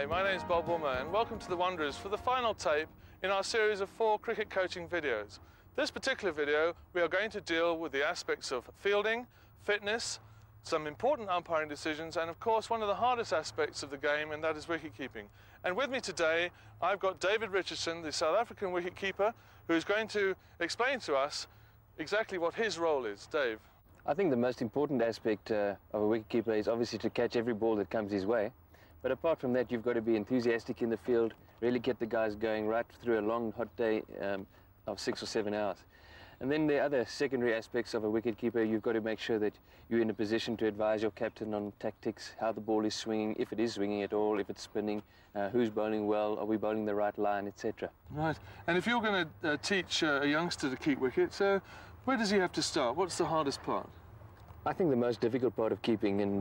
Hi, my name is Bob Wolmer and welcome to The Wanderers for the final tape in our series of 4 cricket coaching videos. This particular video we are going to deal with the aspects of fielding, fitness, some important umpiring decisions and of course one of the hardest aspects of the game, and that is wicket keeping. And with me today I've got David Richardson, the South African wicket keeper, who's going to explain to us exactly what his role is. Dave. I think the most important aspect of a wicketkeeper is obviously to catch every ball that comes his way. But apart from that, you've got to be enthusiastic in the field, really get the guys going right through a long, hot day of 6 or 7 hours. And then the other secondary aspects of a wicketkeeper, you've got to make sure that you're in a position to advise your captain on tactics, how the ball is swinging, if it is swinging at all, if it's spinning, who's bowling well, are we bowling the right line, etc. Right. And if you're going to teach a youngster to keep wickets, where does he have to start? What's the hardest part? I think the most difficult part of keeping, and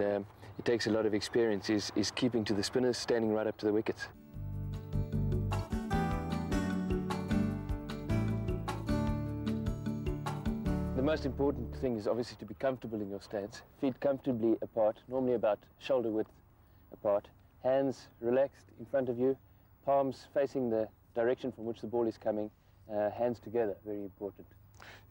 it takes a lot of experience, is keeping to the spinners, standing right up to the wickets. The most important thing is obviously to be comfortable in your stance, feet comfortably apart, normally about shoulder width apart, hands relaxed in front of you, palms facing the direction from which the ball is coming, hands together, very important.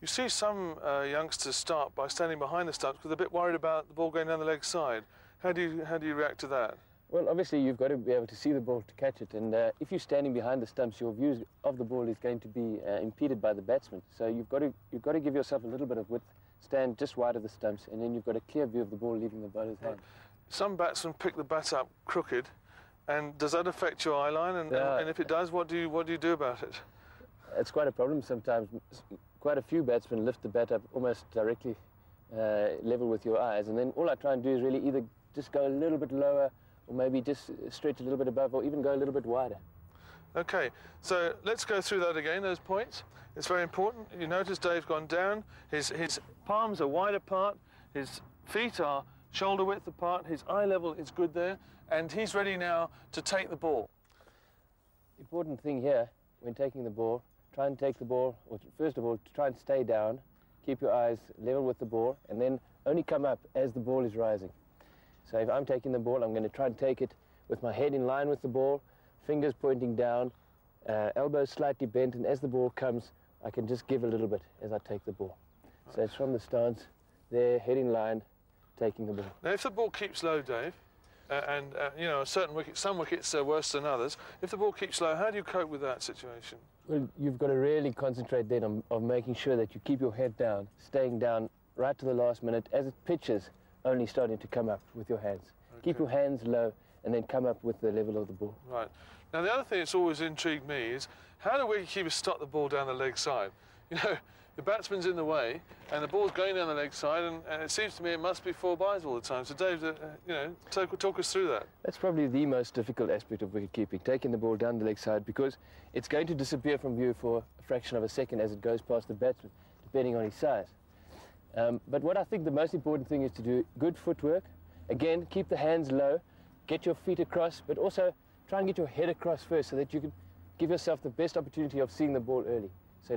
You see some youngsters start by standing behind the stumps because they're a bit worried about the ball going down the leg side. How do you react to that? Well, obviously you've got to be able to see the ball to catch it, and if you're standing behind the stumps, your view of the ball is going to be impeded by the batsman. So you've got to give yourself a little bit of width, stand just wide of the stumps, and then you've got a clear view of the ball leaving the bowler's hand. Some batsmen pick the bat up crooked, and does that affect your eye line? And if it does, what do you do about it? It's quite a problem sometimes. Quite a few batsmen lift the bat up almost directly level with your eyes, and then all I try and do is really either just go a little bit lower or maybe just stretch a little bit above or even go a little bit wider. Okay, so let's go through that again, those points. It's very important. You notice Dave's gone down, his palms are wide apart, his feet are shoulder width apart, his eye level is good there, and he's ready now to take the ball. The important thing here when taking the ball, try and take the ball, or first of all, try and stay down, keep your eyes level with the ball, and then only come up as the ball is rising. So if I'm taking the ball, I'm going to try and take it with my head in line with the ball, fingers pointing down, elbows slightly bent, and as the ball comes, I can just give a little bit as I take the ball. So it's from the stance, there, head in line, taking the ball. Now if the ball keeps low, Dave, you know, some wickets are worse than others. If the ball keeps low, how do you cope with that situation? Well, you've got to really concentrate then on making sure that you keep your head down, staying down right to the last minute. As it pitches, only starting to come up with your hands. Okay. Keep your hands low and then come up with the level of the ball. Right. Now the other thing that's always intrigued me is how do wicketkeepers stop the ball down the leg side? You know, the batsman's in the way and the ball's going down the leg side, and it seems to me it must be 4 byes all the time. So Dave, you know, talk us through that. That's probably the most difficult aspect of wicket keeping, taking the ball down the leg side, because it's going to disappear from view for a fraction of a second as it goes past the batsman, depending on his size. But what I think the most important thing is to do good footwork. Again, keep the hands low, get your feet across, but also try and get your head across first so that you can give yourself the best opportunity of seeing the ball early. So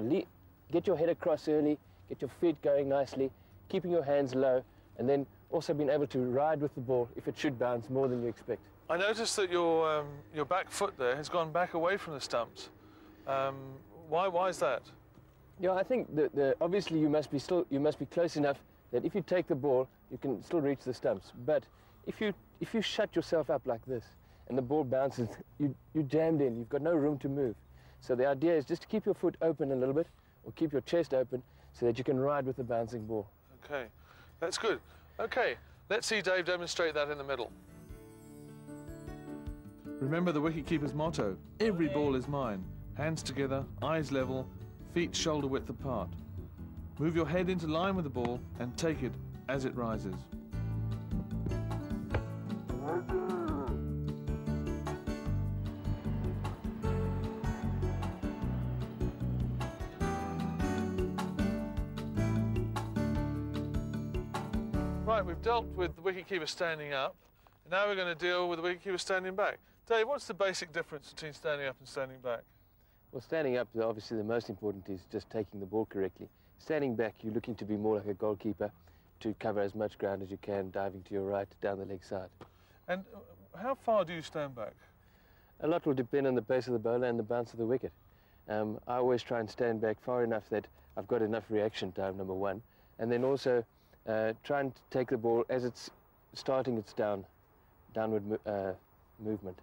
get your head across early, get your feet going nicely, keeping your hands low, and then also being able to ride with the ball if it should bounce more than you expect. I noticed that your back foot there has gone back away from the stumps. Why is that? Yeah, I think obviously you must be close enough that if you take the ball, you can still reach the stumps. But if you shut yourself up like this and the ball bounces, you're jammed in. You've got no room to move. So the idea is just to keep your foot open a little bit, or keep your chest open, so that you can ride with the bouncing ball. Okay, that's good. Okay, let's see Dave demonstrate that in the middle. Remember the wicketkeeper's motto: every ball is mine. Hands together, eyes level, feet shoulder width apart. Move your head into line with the ball and take it as it rises. Right, we've dealt with the wicketkeeper standing up. Now we're going to deal with the wicketkeeper standing back. Dave, what's the basic difference between standing up and standing back? Well, standing up, obviously the most important is just taking the ball correctly. Standing back, you're looking to be more like a goalkeeper, to cover as much ground as you can, diving to your right, down the leg side. And how far do you stand back? A lot will depend on the pace of the bowler and the bounce of the wicket. I always try and stand back far enough that I've got enough reaction time, number one, and then also try and take the ball as it's starting its downward movement.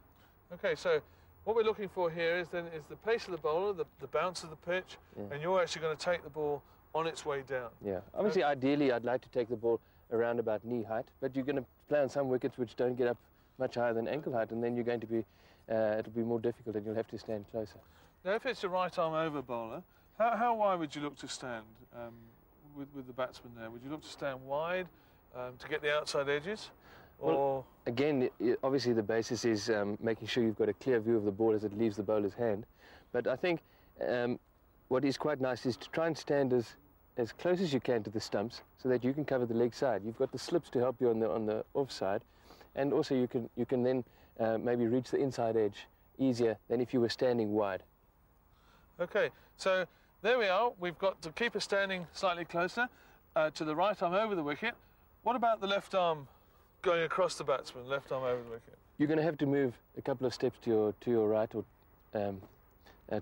Okay, so what we're looking for here is the pace of the bowler, the bounce of the pitch, and you're actually going to take the ball on its way down. Yeah, obviously, ideally, I'd like to take the ball around about knee height, but you're going to play on some wickets which don't get up much higher than ankle height, and then you're going to be, it'll be more difficult and you'll have to stand closer. Now, if it's a right arm over bowler, how wide would you look to stand with the batsman there? Would you look to stand wide to get the outside edges? Or well, again, obviously the basis is making sure you've got a clear view of the ball as it leaves the bowler's hand. But I think what is quite nice is to try and stand as close as you can to the stumps so that you can cover the leg side. You've got the slips to help you on the offside, and also you can then maybe reach the inside edge easier than if you were standing wide. Okay, so there we are. We've got the keeper standing slightly closer to the right arm over the wicket. What about the left arm going across the batsman, left arm over the wicket? You're going to have to move a couple of steps to your right or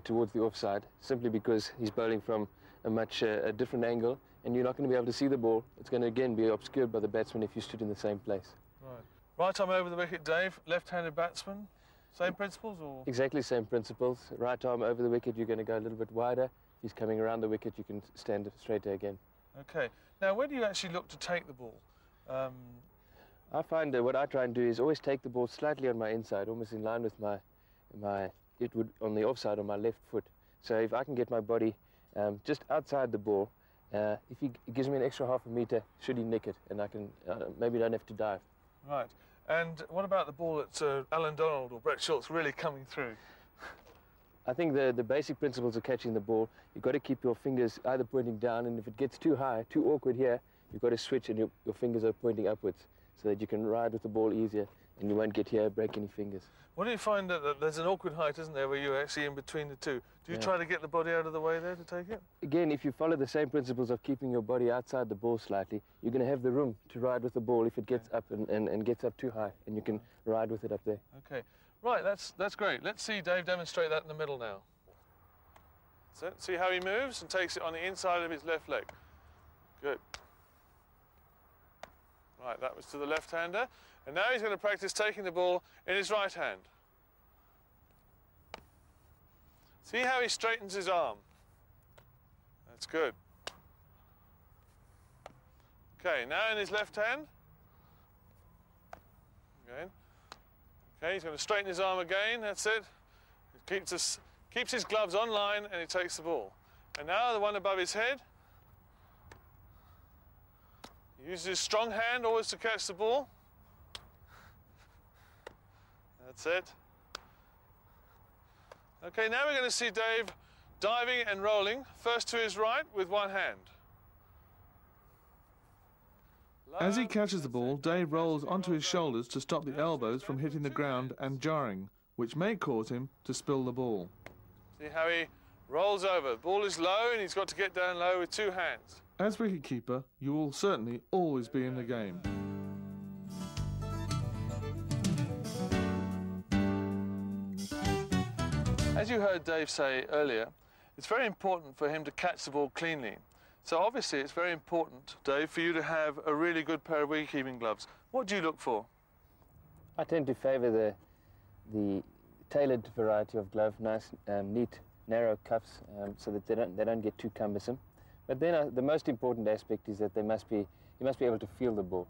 towards the offside, simply because he's bowling from a much different angle, and you're not going to be able to see the ball. It's going to again be obscured by the batsman if you stood in the same place. Right. Right arm over the wicket, Dave. Left-handed batsman. Same principles, or? Exactly same principles. Right arm over the wicket, you're going to go a little bit wider. If he's coming around the wicket, you can stand straighter again. Okay. Now, where do you actually look to take the ball? I find what I try and do is always take the ball slightly on my inside, almost in line with it would on the offside on my left foot. So if I can get my body just outside the ball, if he gives me an extra half a metre, should he nick it, and I can maybe don't have to dive. Right. And what about the ball that Alan Donald or Brett Schultz really coming through? I think the basic principles of catching the ball, you've got to keep your fingers either pointing down, and if it gets too high, too awkward here, you've got to switch and your fingers are pointing upwards so that you can ride with the ball easier and you won't get here, break any fingers. What do you find that there's an awkward height, isn't there, where you're actually in between the two? Do you try to get the body out of the way there to take it? Again, if you follow the same principles of keeping your body outside the ball slightly, you're going to have the room to ride with the ball if it gets up and gets up too high, and you can ride with it up there. Okay. Right, that's great. Let's see Dave demonstrate that in the middle now. So, see how he moves and takes it on the inside of his left leg. Good. Right, that was to the left-hander. And now he's going to practice taking the ball in his right hand. See how he straightens his arm. That's good. Okay, now in his left hand. Again. Okay, he's going to straighten his arm again. That's it. He keeps his gloves on line and he takes the ball. And now the one above his head. He uses his strong hand always to catch the ball. That's it. Okay, now we're going to see Dave diving and rolling, first to his right with one hand. As he catches the ball, Dave rolls onto his shoulders to stop the elbows from hitting the ground and jarring, which may cause him to spill the ball. See how he rolls over. The ball is low and he's got to get down low with two hands. As wicketkeeper, you will certainly always be in the game. As you heard Dave say earlier, it's very important for him to catch the ball cleanly. So obviously it's very important, Dave, for you to have a really good pair of wicket-keeping gloves. What do you look for? I tend to favour the tailored variety of glove, nice, neat, narrow cuffs, so that they don't get too cumbersome. But then the most important aspect is that you must be able to feel the ball.